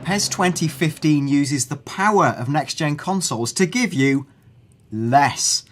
PES 2015 uses the power of next-gen consoles to give you less.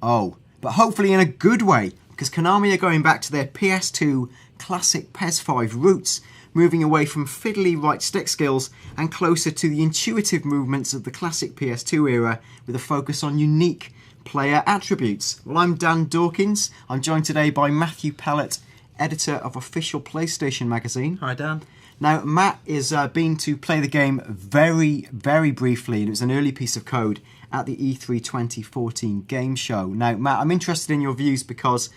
Oh, but hopefully in a good way, because Konami are going back to their PS2 classic PES 5 roots, moving away from fiddly right stick skills and closer to the intuitive movements of the classic PS2 era with a focus on unique player attributes. Well, I'm Dan Dawkins. I'm joined today by Matthew Pellett, editor of Official PlayStation magazine. Hi, Dan. Now, Matt is been to play the game very, very briefly, and it was an early piece of code at the E3 2014 game show. Now, Matt, I'm interested in your views because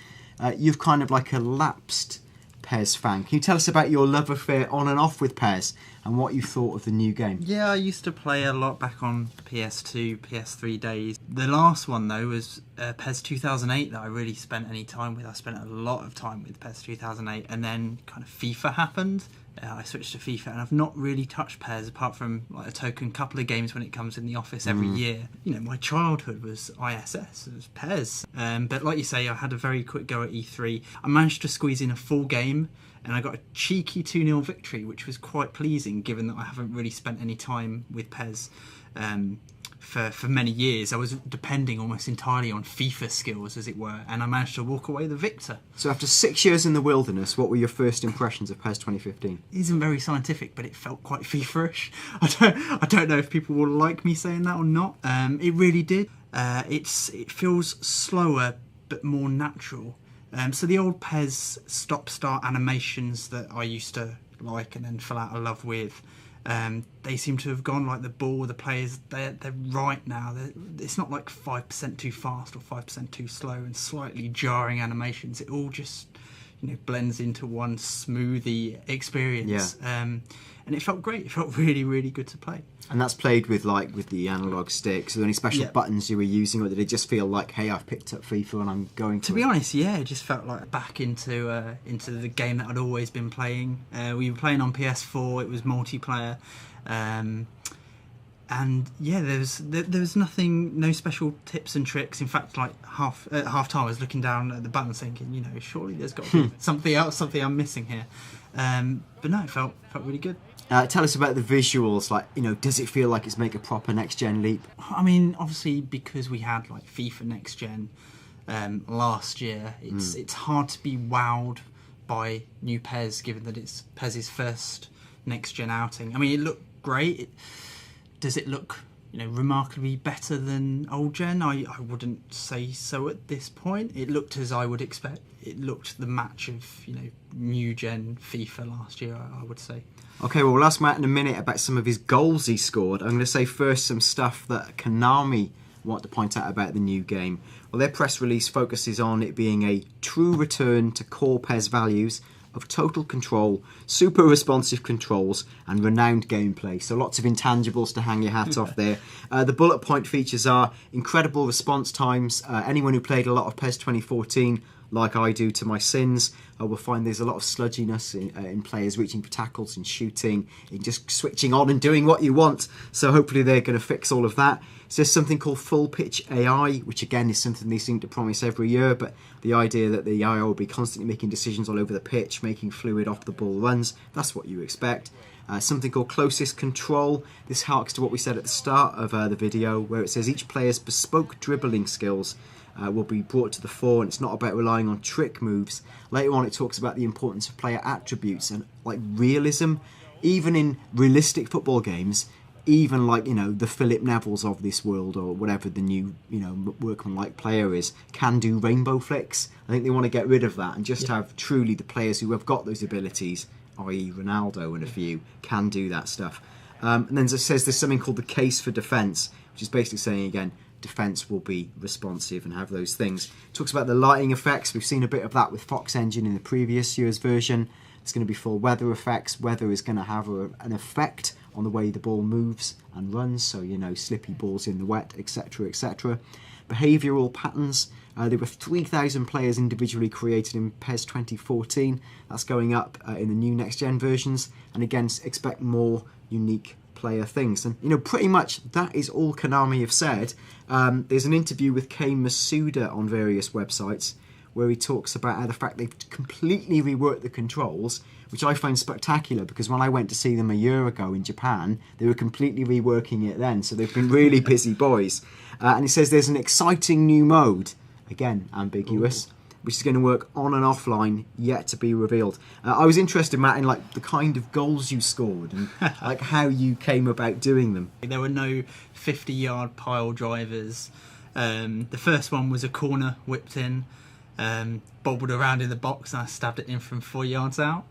you've kind of like a lapsed PES fan. Can you tell us about your love affair on and off with PES and what you thought of the new game? Yeah, I used to play a lot back on PS2, PS3 days. The last one, though, was PES 2008 that I really spent any time with. I spent a lot of time with PES 2008, and then kind of FIFA happened. I switched to FIFA, and I've not really touched PES apart from like a token couple of games when it comes in the office every year. You know, my childhood was ISS, it was PES. But like you say, I had a very quick go at E3. I managed to squeeze in a full game, and I got a cheeky 2-0 victory, which was quite pleasing given that I haven't really spent any time with PES for many years. I was depending almost entirely on FIFA skills, as it were, and I managed to walk away the victor. So after 6 years in the wilderness, what were your first impressions of PES 2015? It isn't very scientific, but it felt quite FIFA-ish. I don't know if people will like me saying that or not. It really did. It feels slower but more natural. So the old PES stop-start animations that I used to like and then fell out of love with, they seem to have gone like the ball. The players, they're right now. It's not like 5% too fast or 5% too slow and slightly jarring animations. It all just, blends into one smoothie experience. Yeah. And it felt great. It felt really, really good to play. And that's played with the analog sticks. Are there any special buttons you were using, or did it just feel like, hey, I've picked up FIFA and I'm going to be honest, yeah, it just felt like back into the game that I'd always been playing. We were playing on PS4. It was multiplayer, and yeah, there was nothing, no special tips and tricks. In fact, like at half time, I was looking down at the buttons, thinking, surely there's got to be something else, something I'm missing here. But no, it felt really good. Tell us about the visuals. Does it feel like it's make a proper next-gen leap? I mean, obviously, because we had like FIFA Next Gen last year, it's hard to be wowed by new PES, given that it's PES's first next-gen outing. I mean, it looked great. Does it look, remarkably better than old gen? I wouldn't say so at this point. It looked as I would expect. It looked the match of, new gen FIFA last year, I would say. Okay, well, we'll ask Matt in a minute about some of his goals he scored. I'm going to say first some stuff that Konami want to point out about the new game. Well, their press release focuses on it being a true return to core PES values of total control, super responsive controls, and renowned gameplay. So lots of intangibles to hang your hat off there. The bullet point features are incredible response times. Anyone who played a lot of PES 2014, like I do to my sins, will find there's a lot of sludginess in players reaching for tackles and shooting and just switching on and doing what you want. So hopefully they're going to fix all of that. So there's something called full pitch AI, which again is something they seem to promise every year, but the idea that the AI will be constantly making decisions all over the pitch, making fluid off the ball runs, that's what you expect. Something called closest control. This harks to what we said at the start of the video, where it says each player's bespoke dribbling skills will be brought to the fore, and it's not about relying on trick moves. Later on it talks about the importance of player attributes and like realism. Even in realistic football games, even like, the Philip Nevilles of this world, or whatever the new, workman-like player is, can do rainbow flicks. I think they want to get rid of that and just have truly the players who have got those abilities, i.e. Ronaldo and a few, can do that stuff. And then it says there's something called the case for defence, which is basically saying, again, defence will be responsive and have those things. It talks about the lighting effects. We've seen a bit of that with Fox Engine in the previous year's version. It's going to be full weather effects. Weather is going to have an effect on the way the ball moves and runs, so slippy balls in the wet, etc, etc. Behavioural patterns. There were 3,000 players individually created in PES 2014. That's going up in the new next-gen versions, and again, expect more unique player things. And pretty much that is all Konami have said. There's an interview with Kei Masuda on various websites where he talks about how the fact they've completely reworked the controls, which I find spectacular, because when I went to see them a year ago in Japan, they were completely reworking it then, so they've been really busy boys. And he says there's an exciting new mode, again ambiguous, which is going to work on and offline, yet to be revealed. I was interested, Matt, in like the kind of goals you scored and like how you came about doing them. There were no 50-yard pile drivers. The first one was a corner whipped in, bobbled around in the box, and I stabbed it in from 4 yards out.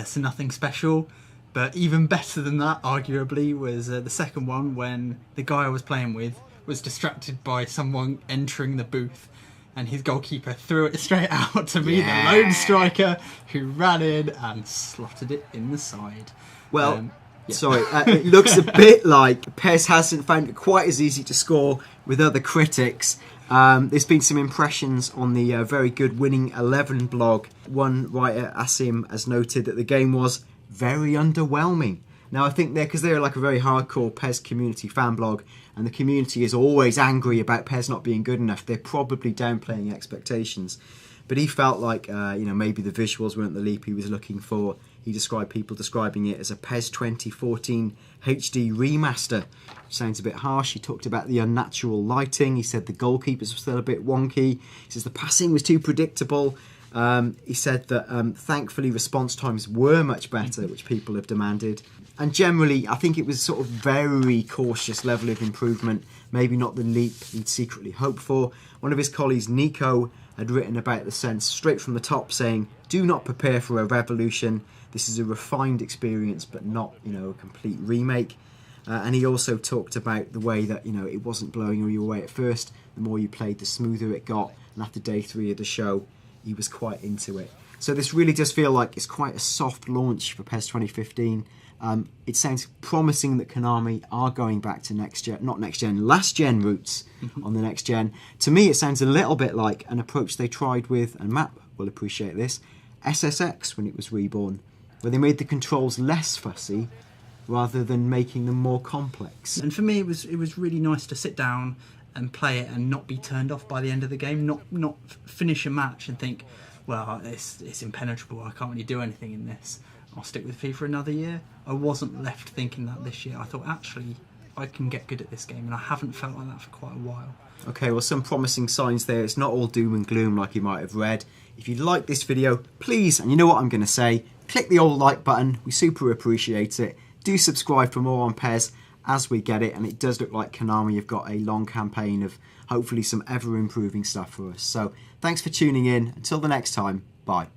So nothing special. But even better than that, arguably, was the second one, when the guy I was playing with was distracted by someone entering the booth, and his goalkeeper threw it straight out to me, the lone striker, who ran in and slotted it in the side. Well, sorry, it looks a bit like PES hasn't found it quite as easy to score with other critics. There's been some impressions on the very good Winning 11 blog. One writer, Asim, has noted that the game was very underwhelming. Now, I think because they're like a very hardcore PES community fan blog, and the community is always angry about PES not being good enough, they're probably downplaying expectations. But he felt like, maybe the visuals weren't the leap he was looking for. He described people describing it as a PES 2014 HD remaster, which sounds a bit harsh. He talked about the unnatural lighting. He said the goalkeepers were still a bit wonky. He says the passing was too predictable. He said that thankfully response times were much better, which people have demanded. And generally, I think it was sort of very cautious level of improvement, maybe not the leap he'd secretly hoped for. One of his colleagues, Nico, had written about the sense straight from the top, saying, "Do not prepare for a revolution. This is a refined experience, but not, a complete remake." And he also talked about the way that, it wasn't blowing you away at first. The more you played, the smoother it got. And after day 3 of the show, he was quite into it. So this really does feel like it's quite a soft launch for PES 2015. It sounds promising that Konami are going back to last gen roots on the next gen. To me, it sounds a little bit like an approach they tried with, and Matt will appreciate this, SSX when it was reborn, where they made the controls less fussy rather than making them more complex. And for me, it was really nice to sit down and play it and not be turned off by the end of the game, not finish a match and think, well, it's impenetrable, I can't really do anything in this, I'll stick with FIFA another year. I wasn't left thinking that this year. I thought, actually, I can get good at this game, and I haven't felt like that for quite a while. Okay, well, some promising signs there. It's not all doom and gloom like you might have read. If you like this video, please, and you know what I'm going to say, click the old like button. We super appreciate it. Do subscribe for more on PES as we get it, and it does look like Konami have got a long campaign of hopefully some ever-improving stuff for us. So thanks for tuning in. Until the next time, bye.